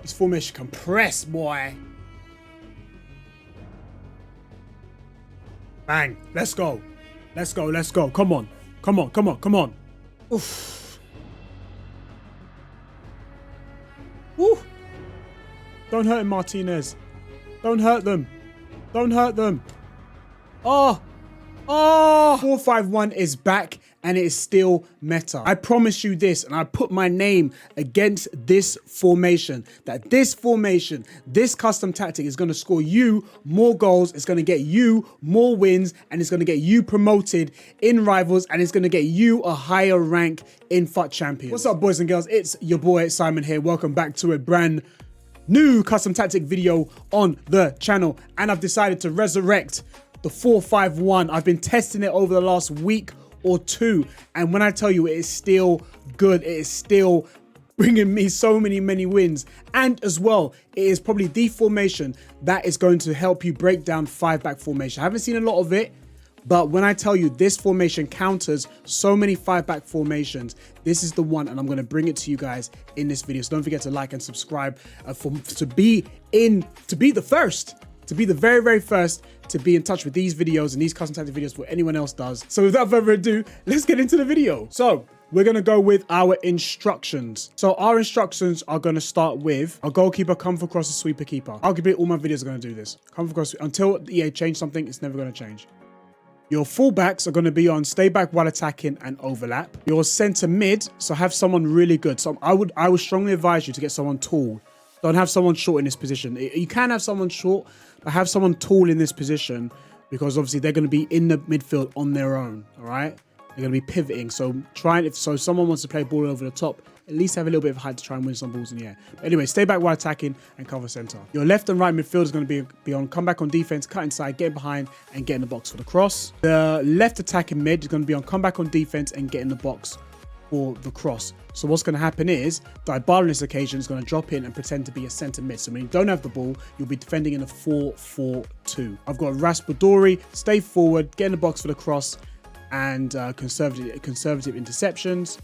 This formation can press, boy. Bang. Let's go. Let's go. Let's go. Come on. Come on. Come on. Come on. Oof. Woo. Don't hurt him, Martinez. Don't hurt them. Don't hurt them. Oh. Oh. 4-5-1 is back and it is still meta. I promise you this, and I put my name against this formation, that this formation, this custom tactic is going to score you more goals, it's going to get you more wins, and it's going to get you promoted in Rivals, and it's going to get you a higher rank in FUT Champions. What's up, boys and girls? It's your boy Simon here. Welcome back to a brand new custom tactic video on the channel, and I've decided to resurrect the 4-5-1. I've been testing it over the last week or two, and when I tell you, it is still good, it is still bringing me so many wins. And as well, it is probably the formation that is going to help you break down 5-back formation. I haven't seen a lot of it, but when I tell you this formation counters so many 5-back formations, this is the one, and I'm going to bring it to you guys in this video. So don't forget to like and subscribe to be the first, to be the very first to be in touch with these videos and these custom tactic videos before anyone else does. So without further ado, let's get into the video. So we're going to go with our instructions. So our instructions are going to start with a goalkeeper, come for cross, a sweeper, keeper. Arguably all my videos are going to do this. Come for cross, until EA change something, it's never going to change. Your fullbacks are going to be on stay back while attacking and overlap. Your center mid, so have someone really good. So I would strongly advise you to get someone tall. Don't have someone short in this position. You can have someone short, but have someone tall in this position, because obviously they're going to be in the midfield on their own, all right? They're going to be pivoting. So if someone wants to play ball over the top, at least have a little bit of height to try and win some balls in the air. But anyway, stay back while attacking and cover center. Your left and right midfield is going to be on come back on defense, cut inside, get behind, and get in the box for the cross. The left attacking mid is going to be on come back on defense and get in the box for the cross. So what's going to happen is Dybala on this occasion is going to drop in and pretend to be a centre mid. So when you don't have the ball, you'll be defending in a 4-4-2. I've got Raspadori, stay forward, get in the box for the cross, and conservative interceptions.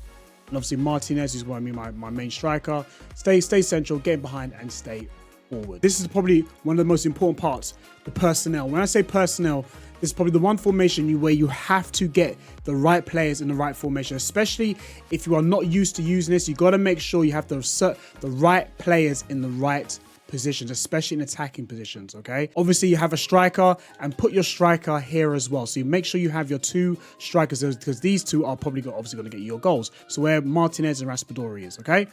And obviously Martinez is what I mean, my main striker. Stay central, get behind, and stay forward. This is probably one of the most important parts, the personnel. When I say personnel, this is probably the one formation where you have to get the right players in the right formation, especially if you are not used to using this. You got to make sure you have the right players in the right positions, especially in attacking positions, okay? Obviously, you have a striker, and put your striker here as well. So you make sure you have your two strikers, because these two are probably obviously going to get you your goals. So where Martinez and Raspadori is, okay?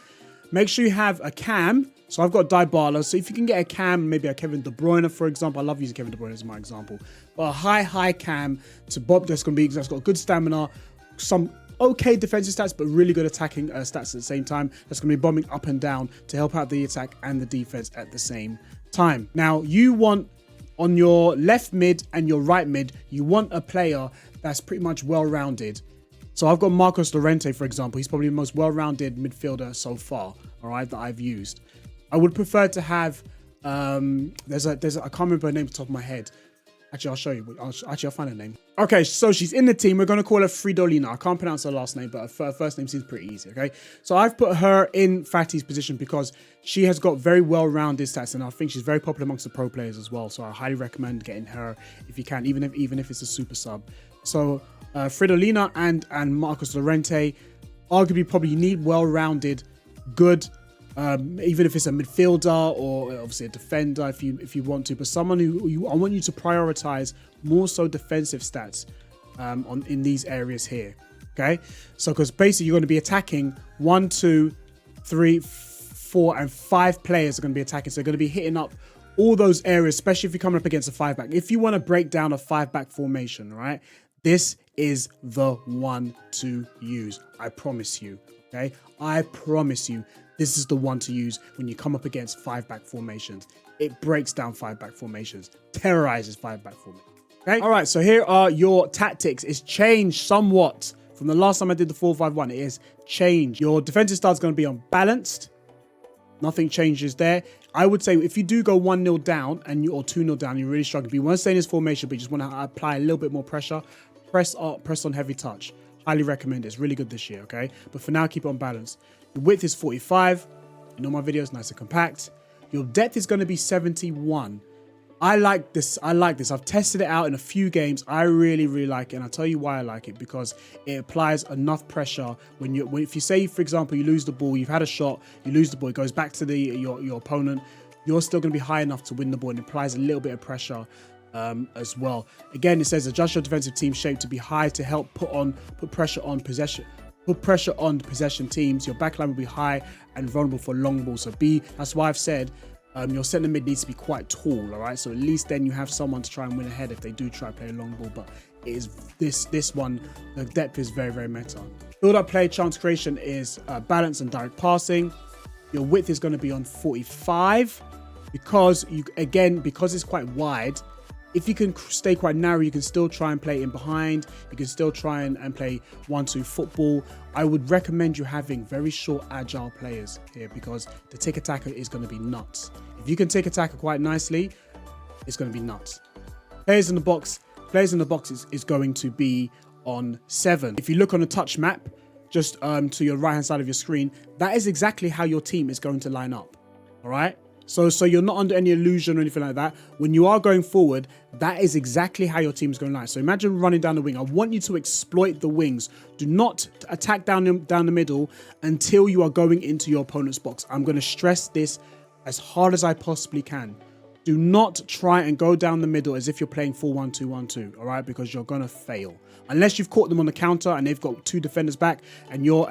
Make sure you have a cam. So I've got Dybala. So if you can get a cam, maybe a Kevin De Bruyne, for example. I love using Kevin De Bruyne as my example. But a high cam to Bob that's got good stamina, some okay defensive stats, but really good attacking stats at the same time. That's going to be bombing up and down to help out the attack and the defense at the same time. Now, you want on your left mid and your right mid, you want a player that's pretty much well-rounded. So I've got Marcos Llorente, for example. He's probably the most well-rounded midfielder so far, all right, that I've used. I would prefer to have, I can't remember her name off the top of my head. Actually, I'll show you. I'll find her name. Okay, so she's in the team. We're going to call her Fridolina. I can't pronounce her last name, but her first name seems pretty easy, okay? So I've put her in Fatty's position because she has got very well-rounded stats, and I think she's very popular amongst the pro players as well. So I highly recommend getting her if you can, even if it's a super sub. So Fridolina and Marcos Llorente, arguably probably you need well-rounded, good, even if it's a midfielder or obviously a defender if you want to, but someone I want you to prioritize more so defensive stats in these areas here, okay? So because basically you're going to be attacking 1, 2, 3, 4, and 5 players are going to be attacking, so they're going to be hitting up all those areas, especially if you're coming up against a 5-back. If you want to break down a 5-back formation, right, this is the one to use. I promise you, okay? I promise you. This is the one to use when you come up against 5-back formations. It breaks down 5-back formations, terrorizes 5-back formations. Okay. All right. So here are your tactics. It's changed somewhat from the last time I did the 4-5-1. It is changed. Your defensive style is going to be unbalanced. Nothing changes there. I would say if you do go 1-0 down or 2-0 down, you're really struggling. If you want to stay in this formation, but you just want to apply a little bit more pressure, press on heavy touch. Highly recommend it. It's really good this year. Okay. But for now, keep it on balance. The width is 45. in all my videos, nice and compact. Your depth is going to be 71. I like this. I've tested it out in a few games. I really, really like it. And I'll tell you why I like it, because it applies enough pressure if you say, for example, you lose the ball, you've had a shot, you lose the ball, it goes back to your opponent, you're still going to be high enough to win the ball, and it applies a little bit of pressure as well. Again, it says adjust your defensive team shape to be high to help put pressure on possession. Put pressure on possession teams. Your backline will be high and vulnerable for long balls. So that's why I've said your centre mid needs to be quite tall, all right? So at least then you have someone to try and win ahead if they do try to play a long ball. But it is this one, the depth is very, very meta. Build up play, chance creation is balance and direct passing. Your width is going to be on 45 because it's quite wide. If you can stay quite narrow, you can still try and play in behind. You can still try and play 1-2 football. I would recommend you having very short, agile players here, because the tick attacker is going to be nuts. If you can tick attacker quite nicely, it's going to be nuts. Players in the box is going to be on 7. If you look on the touch map, just to your right hand side of your screen, that is exactly how your team is going to line up. All right. So you're not under any illusion or anything like that. When you are going forward, that is exactly how your team is going to line. So imagine running down the wing. I want you to exploit the wings. Do not attack down the middle until you are going into your opponent's box. I'm going to stress this as hard as I possibly can. Do not try and go down the middle as if you're playing 4-1-2-1-2, all right? Because you're going to fail. Unless you've caught them on the counter and they've got 2 defenders back and you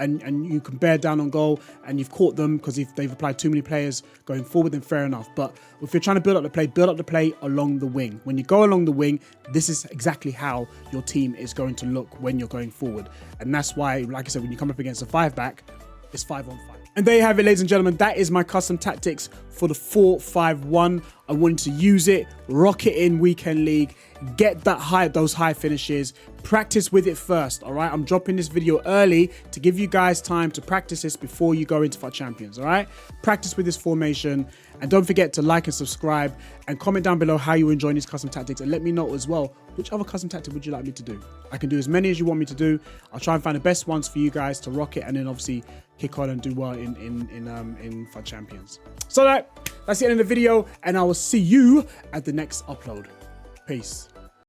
can bear down on goal and you've caught them because if they've applied too many players going forward, then fair enough. But if you're trying to build up the play along the wing. When you go along the wing, this is exactly how your team is going to look when you're going forward. And that's why, like I said, when you come up against a 5-back, it's 5-on-5. And there you have it, ladies and gentlemen. That is my custom tactics for the 4-5-1. I wanted to use it, rock it in Weekend League, get those high finishes, practice with it first, all right? I'm dropping this video early to give you guys time to practice this before you go into FUT Champions, all right? Practice with this formation, and don't forget to like and subscribe, and comment down below how you enjoy these custom tactics, and let me know as well, which other custom tactic would you like me to do? I can do as many as you want me to do. I'll try and find the best ones for you guys to rock it, and then obviously kick on and do well in FUT Champions. So that's the end of the video, and I will see you at the next upload. Peace.